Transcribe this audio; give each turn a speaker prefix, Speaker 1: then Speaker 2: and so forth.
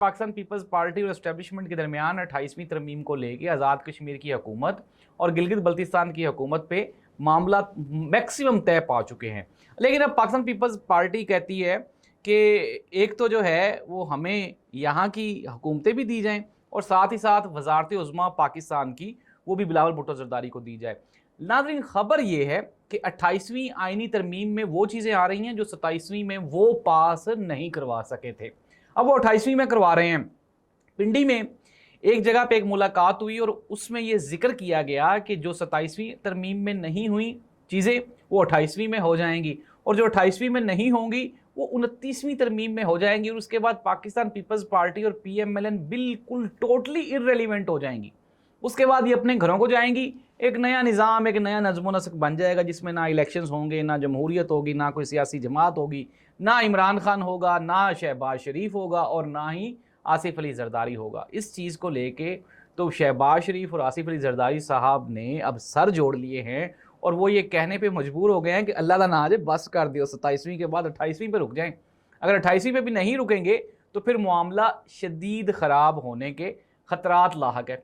Speaker 1: Pakistan peoples party और establishment के दरमियान 28वीं तरमीम को लेके आज़ाद कश्मीर की हुकूमत और गिलगित बल्तिस्तान की हुकूमत पे मामला मैक्सिमम तय पा चुके हैं। लेकिन अब पाकिस्तान पीपल्स पार्टी कहती है कि एक तो जो है वो हमें यहाँ की हुकूमतें भी दी जाएं और साथ ही साथ वजारत उज़्मा पाकिस्तान की वो भी बिलावल भुट्टो ज़रदारी को दी जाए। नाज़रीन, ख़बर ये है कि 28वीं आइनी तरमीम में वो चीज़ें आ रही हैं जो 27वीं में वो पास नहीं करवा सके थे, अब वो 28वीं में करवा रहे हैं। पिंडी में एक जगह पे एक मुलाकात हुई और उसमें ये जिक्र किया गया कि जो 27वीं तरमीम में नहीं हुई चीज़ें वो 28वीं में हो जाएंगी और जो 28वीं में नहीं होंगी वो 29वीं तरमीम में हो जाएंगी और उसके बाद पाकिस्तान पीपल्स पार्टी और PMLN बिल्कुल टोटली इररेलीवेंट हो जाएंगी। उसके बाद ये अपने घरों को जाएंगी, एक नया निज़ाम, एक नया नज़्म नस्क बन जाएगा जिसमें ना इलेक्शंस होंगे, ना जमहूरियत होगी, ना कोई सियासी जमात होगी, ना इमरान खान होगा, ना शहबाज शरीफ होगा और ना ही आसिफ अली जरदारी होगा। इस चीज़ को लेके तो शहबाज शरीफ और आसिफ अली जरदारी साहब ने अब सर जोड़ लिए हैं और वो ये कहने पे मजबूर हो गए हैं कि अल्लाह दा ना बस कर दियो, 27वीं के बाद 28वीं पे रुक जाएं। अगर 28वीं पे भी नहीं रुकेंगे तो फिर मामला शदीद ख़राब होने के ख़तरात लाहक है।